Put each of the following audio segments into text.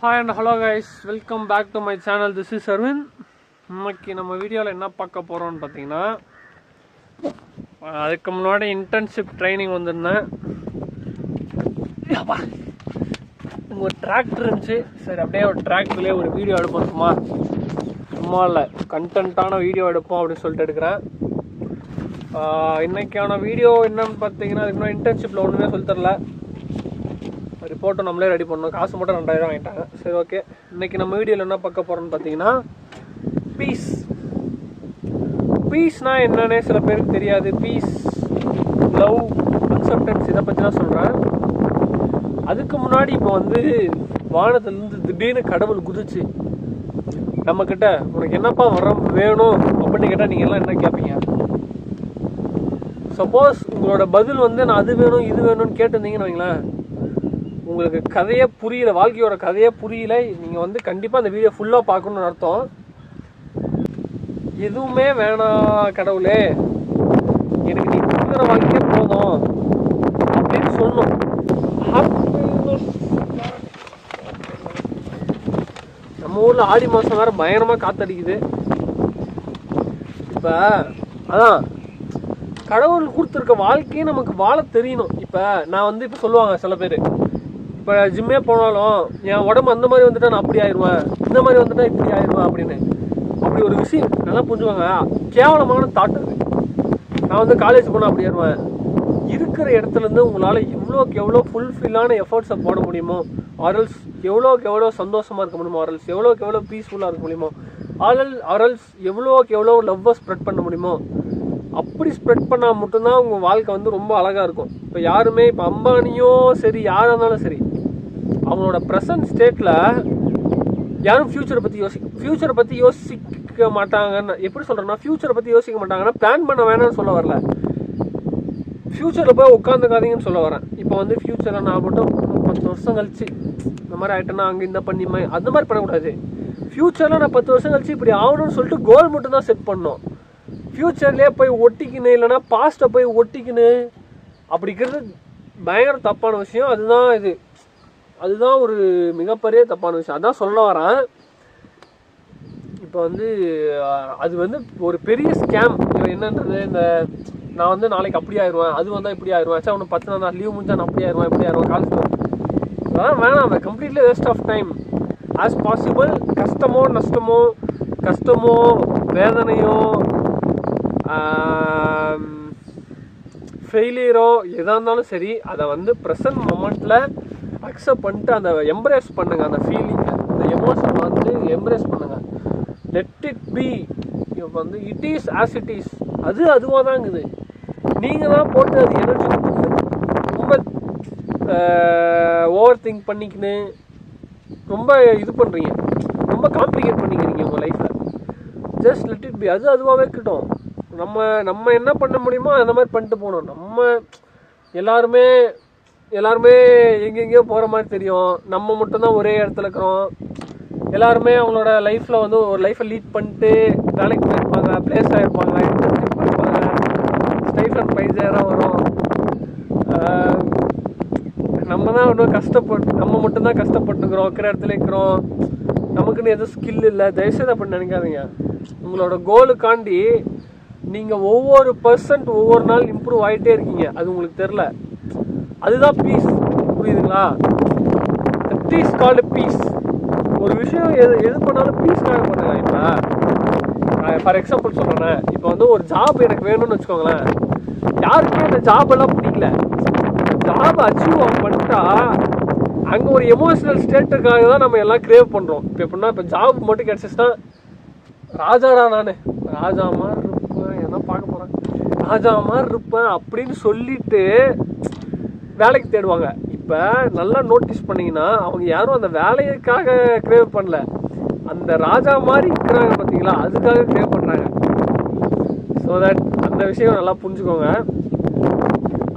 Hi and hello guys, welcome back to my channel. This is Arvind. இன்னைக்கு நம்ம வீடியோவில் என்ன பார்க்க போகிறோம்னு பார்த்தீங்கன்னா, அதுக்கு முன்னாடி இன்டர்ன்ஷிப் ட்ரைனிங் வந்துருந்தேன். இங்கே ஒரு டிராக்டர் இருந்துச்சு. சரி, அப்படியே ஒரு டிராக்டர்லேயே ஒரு வீடியோ எடுப்போம். சும்மா இல்லை, கண்டென்ட்டான வீடியோ எடுப்போம் அப்படின்னு சொல்லிட்டு எடுக்கிறேன். இன்றைக்கான வீடியோ என்னன்னு பார்த்தீங்கன்னா, அதுக்கு முன்னாடி இன்டர்ன்ஷிப்பில் ஒன்றுமே சொல்லி தரல. ரிப்போர்ட்டும் நம்மளே ரெடி பண்ணணும். காசு மட்டும் 2000 வாங்கிட்டாங்க. சரி, ஓகே. இன்றைக்கி நம்ம வீடியோவில் என்ன பார்க்க போகிறோம்னு பார்த்தீங்கன்னா, பீஸ்னால் என்னன்னே சில பேருக்கு தெரியாது. பீஸ், லவ், அக்செப்டன்ஸ், இதை பற்றி தான் சொல்கிறேன். அதுக்கு முன்னாடி இப்போ வானத்துலேருந்து திடீர்னு கடவுள் குதிச்சு நம்மக்கிட்ட உனக்கு என்னப்பா வேணும் அப்படின்னு கேட்டால் நீங்கள் எல்லாம் என்ன கேட்பீங்க? சப்போஸ் உங்களோட பதில் நான் அது வேணும் இது வேணும்னு கேட்டிருந்தீங்கன்னு வைங்களேன், உங்களுக்கு கதையே புரியல, வாழ்க்கையோட கதையே புரியல. நீங்கள் கண்டிப்பாக அந்த வீடியோ ஃபுல்லாக பார்க்கணுன்னு அர்த்தம். எதுவுமே வேணாம் கடவுளே, எனக்கு நீ கொடுக்குற வாழ்க்கையே போதும் அப்படின்னு சொல்லணும். நம்ம ஊரில் ஆடி மாதம் வேறு பயங்கரமாக காற்றடிக்குது. இப்போ அதான் கடவுள் கொடுத்துருக்க வாழ்க்கையே நமக்கு வாழ தெரியணும். இப்போ நான் இப்போ சொல்லுவாங்க சில பேர், இப்போ ஜிம்மே போனாலும் என் உடம்பு அந்த மாதிரி வந்துட்டா நான் அப்படி ஆயிடுவேன், இந்த மாதிரி வந்துட்டா இப்படி ஆயிடுவேன் அப்படின்னு. அப்படி ஒரு விஷயம் நல்லா புரிஞ்சுவாங்க. கேவலமான தாட் அது. நான் காலேஜ் போனால் அப்படி ஆயிடுவேன். இருக்கிற இடத்துலேருந்து உங்களால் எவ்வளோக்கு எவ்வளோ ஃபுல்ஃபில்லான எஃபர்ட்ஸை போட முடியுமோ, ஆரல்ஸ் எவ்வளோக்கு எவ்வளோ சந்தோஷமாக இருக்க முடியுமோ, ஆரல்ஸ் எவ்வளோக்கு எவ்வளோ பீஸ்ஃபுல்லாக இருக்க முடியுமோ, ஆரல்ஸ் எவ்வளோக்கு எவ்வளோ லவ்வை ஸ்ப்ரெட் பண்ண முடியுமோ, அப்படி ஸ்ப்ரெட் பண்ணால் மட்டும்தான் உங்கள் வாழ்க்கை ரொம்ப அழகாக இருக்கும். இப்போ யாருமே, இப்போ அம்பானியோ சரி, யாராக இருந்தாலும் சரி, அவங்களோட ப்ரெசன்ட் ஸ்டேட்டில் யாரும் ஃப்யூச்சரை பற்றி யோசிக்க மாட்டாங்கன்னு. எப்படி சொல்கிறேன்னா, ஃப்யூச்சரை பற்றி யோசிக்க மாட்டாங்கன்னா பிளான் பண்ண வேணாம்னு சொல்ல வரல, ஃப்யூச்சரில் போய் உட்காந்துக்காதீங்கன்னு சொல்ல வரேன். இப்போ ஃப்யூச்சரில் நான் மட்டும் 10 வருஷம் கழிச்சு இந்த மாதிரி ஆகிட்டேன்னா அங்கே இந்த பண்ணிமே அந்த மாதிரி பண்ணக்கூடாது. ஃப்யூச்சரில் நான் 10 வருஷம் கழிச்சு இப்படி ஆகணும்னு சொல்லிட்டு கோல் மட்டும் தான் செட் பண்ணணும். ஃப்யூச்சர்லேயே போய் ஒட்டிக்கின்னு, இல்லைன்னா பாஸ்ட்டை போய் ஒட்டிக்கின்னு அப்படிங்கிறது பயங்கர தப்பான விஷயம். அதுதான் ஒரு மிகப்பெரிய தப்பான விஷயம். அதான் சொல்ல வரேன். இப்போ அது ஒரு பெரிய ஸ்கேம். என்னன்றது, இந்த நான் நாளைக்கு அப்படி ஆயிடுவேன், அது இப்படி ஆயிடுவேன், சார் ஒன்று 10 நாள் லீவ் முடிஞ்சா நான் அப்படி ஆயிடுவேன் இப்படி ஆயிடுவேன் காலேஜ். அதான் வேணாம். அந்த completely waste of time. As possible கஷ்டமோ நஷ்டமோ, கஷ்டமோ வேதனையோ ஃபெயிலியரோ எதாக இருந்தாலும் சரி, அதை ப்ரெசன்ட் மொமெண்ட்டில் அக்செப்ட் பண்ணிட்டு அந்த எம்ப்ரேஸ் பண்ணுங்கள். அந்த ஃபீலிங்கை, அந்த எமோஷனை எம்ப்ரேஸ் பண்ணுங்கள். Let it be. இப்போ it is as it is. அதுவாக தான் இருக்குது. நீங்கள் தான் போட்டு அது எனர்ஜி ரொம்ப ஓவர் திங்க் பண்ணிக்கின்னு ரொம்ப இது பண்ணுறீங்க, ரொம்ப காம்ப்ளிகேட் பண்ணிக்கிறீங்க உங்கள் லைஃப்பில். Just let it B. அதுவாகவே இருக்கட்டும். நம்ம என்ன பண்ண முடியுமோ அந்த மாதிரி பண்ணிட்டு போகணும். நம்ம எல்லாருமே எங்கெங்கேயோ போகிற மாதிரி தெரியும். நம்ம மட்டும்தான் ஒரே இடத்துல இருக்கிறோம். எல்லாருமே அவங்களோட லைஃப்பில் ஒரு லைஃப்பை லீட் பண்ணிட்டு வேலைக்கு போயிருப்பாங்க, பிளேஸ் ஆகிருப்பாங்க, இன்டர்ன்ஷிப் போயிருப்பாங்க, ஸ்டைஃபன் பைஸாக வரும். நம்ம தான் நம்ம மட்டும்தான் கஷ்டப்பட்டுக்கிறோம், இருக்கிற இடத்துல இருக்கிறோம். நமக்குன்னு எதுவும் ஸ்கில் இல்லை. தயவுசெய்து அப்படி நினைக்காதீங்க. உங்களோட கோலுக்காண்டி நீங்கள் ஒவ்வொரு பர்சன்ட் ஒவ்வொரு நாள் இம்ப்ரூவ் ஆகிட்டே இருக்கீங்க. அது உங்களுக்கு தெரில. அதுதான் பீஸ். புரியுதுங்களா? That is called peace. ஒரு விஷயம் எது பண்ணாலும் பீஸ்க்காக பண்ணுங்க. இப்போ ஃபார் எக்ஸாம்பிள் சொல்கிறேன், இப்போ ஒரு ஜாப் எனக்கு வேணும்னு வச்சுக்கோங்களேன். யாருக்குமே அந்த ஜாப் எல்லாம் பிடிக்கல. ஜாப் அச்சீவ் பண்ணிட்டா அங்கே ஒரு எமோஷனல் ஸ்டேட்டுக்காக தான் நம்ம எல்லாம் கிரேவ் பண்ணுறோம். இப்போ எப்படின்னா, இப்போ ஜாப் மட்டும் கிடச்சிச்சுன்னா ராஜாடா, நான் ராஜா மாதிரி இருப்பேன், என்ன பார்க்க போகிறேன், ராஜா மாதிரி இருப்பேன் அப்படின்னு சொல்லிட்டு வேலைக்கு தேடுவாங்க. இப்போ நல்லா நோட்டீஸ் பண்ணிங்கன்னா, அவங்க யாரும் அந்த வேலைக்காக கிரேவ் பண்ணல, அந்த ராஜா மாதிரி இருக்கிறாங்க பார்த்தீங்களா, அதுக்காக கிரேவ் பண்ணுறாங்க. ஸோ தட் அந்த விஷயம் நல்லா புரிஞ்சுக்கோங்க.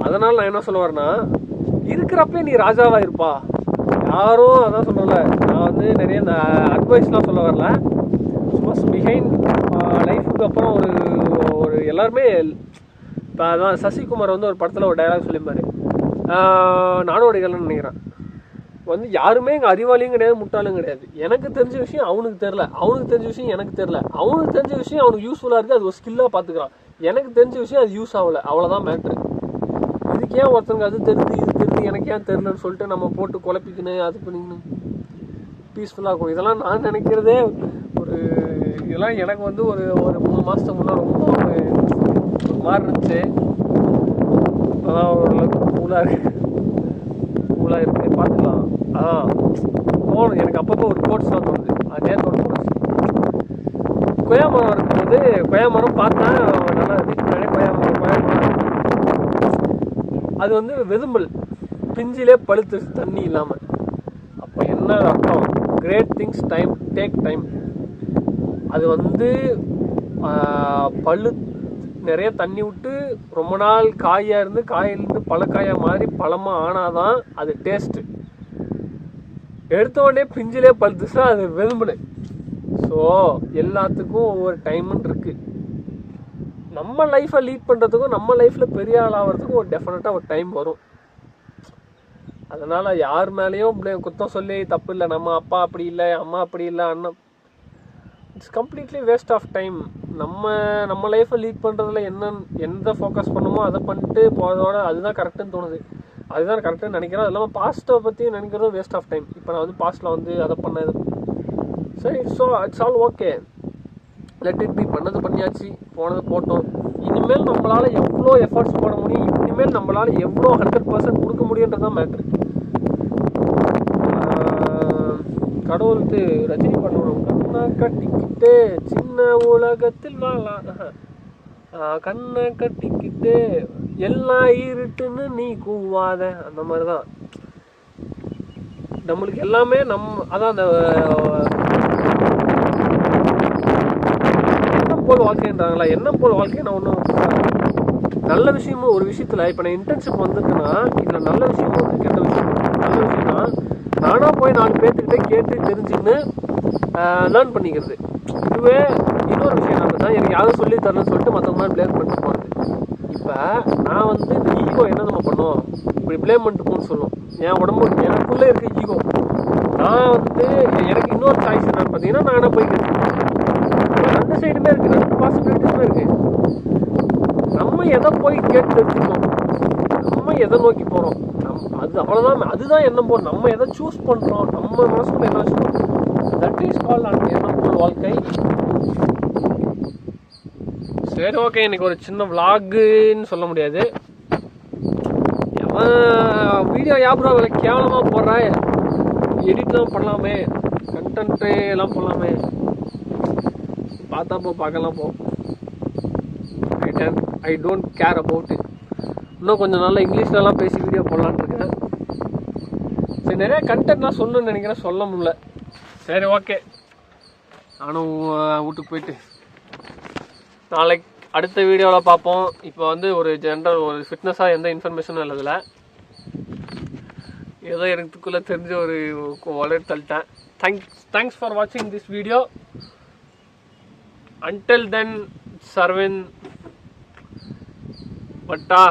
அதனால் நான் என்ன சொல்ல வரேன்னா, இருக்கிறப்பே நீ ராஜாவாக இருப்பா. யாரும் அதான் சொல்லல. நான் நிறைய இந்த அட்வைஸ்லாம் சொல்ல வரல. சும்மா பிஹைண்ட் லைஃபுக்கு அப்புறம் ஒரு எல்லாருமே. இப்போ அதான் சசிகுமார் ஒரு படத்தில் ஒரு டைலாக் சொல்லியிருப்பாரு, நாடோடிகள்னு நினைக்கிறேன். வந்து யாருமே எங்கள் அறிவாளியும் கிடையாது, முட்டாளும் கிடையாது. எனக்கு தெரிஞ்ச விஷயம் அவனுக்கு தெரில, அவனுக்கு தெரிஞ்ச விஷயம் எனக்கு தெரில, அவனுக்கு தெரிஞ்ச விஷயம் அவனுக்கு யூஸ்ஃபுல்லாக இருக்குது, அது ஒரு ஸ்கில்லாக பார்த்துக்கிறான். எனக்கு தெரிஞ்ச விஷயம் அது யூஸ் ஆகலை, அவ்வளோதான் மேட்ரு. இதுக்கு ஏன் ஒருத்தங்க அது தெரிஞ்சு இது தெரிஞ்சு எனக்கு ஏன் தெரிலன்னு சொல்லிட்டு நம்ம போட்டு குழப்பிக்கணும், அது பண்ணிக்கணும். பீஸ்ஃபுல்லாக இருக்கும். இதெல்லாம் நான் நினைக்கிறதே ஒரு இதெல்லாம் எனக்கு வந்து ஒரு 3 மாதத்துக்கு முன்னாடி ரொம்ப ஒரு மாதிரி இருந்துச்சு. அதான் ஓரளவுக்கு கூலாக இருக்கு, பார்த்துக்கலாம். அதான் தோணும் எனக்கு அப்பப்போ ஒரு கோட்ஸ்லாம் தோணுது. அதே தோணுச்சு. கொய்யா மரம் இருக்கும்போது கொய்யா மரம் பார்த்தேன், நல்லா வீட்டு கொய்யா மரம் அது வந்து வெதும்பல் பிஞ்சிலே பழுத்து தண்ணி இல்லாமல். அப்போ என்ன அர்த்தம்? Great things time take time. அது வந்து பழு நிறைய தண்ணி விட்டு ரொம்ப நாள் காயாக இருந்து காயிலிருந்து பழக்காயாக மாதிரி பழமாக ஆனாதான் அது டேஸ்ட்டு. எடுத்த உடனே பிஞ்சிலே பழுத்துச்சுன்னா அது வெதும்புனு. ஸோ எல்லாத்துக்கும் ஒவ்வொரு டைமுன்னு இருக்குது. நம்ம லைஃப்பை லீட் பண்ணுறதுக்கும் நம்ம லைஃப்பில் பெரிய ஆள் ஆகிறதுக்கும் ஒரு டெஃபினட்டாக ஒரு டைம் வரும். அதனால் யார் மேலேயும் குத்தம் சொல்லி தப்பு இல்லை. நம்ம அப்பா அப்படி இல்லை, அம்மா அப்படி இல்லை, அண்ணன், it's completely waste of time. நம்ம லைஃப்பை லீட் பண்ணுறதுல எந்த ஃபோக்கஸ் பண்ணுமோ அதை பண்ணிட்டு போகிறதோட அதுதான் கரெக்டுன்னு தோணுது. அதுதான் கரெக்டுன்னு நினைக்கிறேன். அது இல்லாமல் பாஸ்ட்டை பற்றி நினைக்கிறதும் வேஸ்ட் ஆஃப் டைம். இப்போ நான் வந்து பாஸ்ட்டில் வந்து அதை பண்ண இது சரி, it's all okay, let it B. பண்ணது பண்ணியாச்சு, போனது போட்டோம். இனிமேல் நம்மளால் எவ்வளோ எஃபர்ட்ஸ் போட முடியும், இனிமேல் நம்மளால் எவ்வளோ 100% கொடுக்க முடியுன்றது தான் மேட்ரு. கடவுளுக்கு ரஜினி பண்ணுவோம், கண்ணை கட்டிக்கிட்டு சின்ன உலகத்தில் வாழலாம், கண்ணை கட்டிக்கிட்டு எல்லாம் இருட்டுன்னு நீ கூவாத, அந்த மாதிரி தான் நம்மளுக்கு எல்லாமே. அதான் அந்த எண்ணம் போல் வாழ்க்கைன்றாங்களா, எண்ணம் போல் வாழ்க்கைன்னா ஒன்றும் நல்ல விஷயமும் ஒரு விஷயத்தில். இப்போ நான் இன்டர்ன்ஷிப் வந்துட்டுன்னா இதில் நல்ல விஷயமும் இருக்குது, கெட்ட விஷயமும் இருக்குது. நல்ல விஷயம்னா நானாக போய் 4 பேர்த்துக்கிட்டே கேட்டு தெரிஞ்சுக்கின்னு லேர்ன் பண்ணிக்கிறது. இதுவே இன்னொரு விஷயம் தான், எனக்கு யாரும் சொல்லி தரலன்னு சொல்லிட்டு மற்றவங்க மாதிரி ப்ளேம் பண்ணிட்டு போகிறது. இப்போ நான் வந்து இந்த ஈகோ என்ன நம்ம பண்ணோம், இப்படி ப்ளேம் பண்ணிட்டு போகணும்னு சொல்லுவோம். என் உடம்பு எனக்குள்ளே இருக்க ஈகோ. நான் வந்து எனக்கு இன்னொரு சாய்ஸ் என்னன்னு பார்த்தீங்கன்னா, நானாக போய் கேட்குறேன். 2 சைடுமே இருக்குது, 2 பாசிபிலிட்டிஸுமே இருக்குது. நம்ம எதை போய் கேட்டு தெரிஞ்சுக்கணும், நம்ம எதை நோக்கி போகிறோம், அது அவ்வளோதான். அதுதான் எண்ணம் போல். நம்ம எதை சூஸ் பண்ணுறோம், நம்ம மனசுக்குள்ள என்ன வச்சுக்கணும், தட் இஸ் கால் அந்த எண்ணம் போல் வாழ்க்கை. சரி, ஓகே. இன்னைக்கு ஒரு சின்ன விளாகுன்னு சொல்ல முடியாது. வீடியோ ஞாபகம் அதில் கேவலமாக போடுறேன், எடிட்லாம் பண்ணலாமே, கண்டென்ட்டு எல்லாம் பண்ணலாமே, பார்த்தா பார்க்கலாம் போ. I don't care about it. இன்னும் கொஞ்சம் நல்லா இங்கிலீஷ்லலாம் பேசி வீடியோ போடலான்னு இருக்கேன். சரி, நிறைய கண்டென்ட்லாம் சொல்லணும்னு நினைக்கிறேன், சொல்ல முடியல. சரி, ஓகே. நானும் வீட்டுக்கு போயிட்டு நாளைக்கு அடுத்த வீடியோவில் பார்ப்போம். இப்போ வந்து ஒரு ஜென்ரல் ஒரு ஃபிட்னஸாக எந்த இன்ஃபர்மேஷனும் இல்லதில்ல, ஏதோ எனக்குள்ளே தெரிஞ்ச ஒரு வளர்த்து தள்ளிட்டேன். தேங்க்ஸ் ஃபார் வாட்சிங் this video. Until then, Sarvin Bhatta.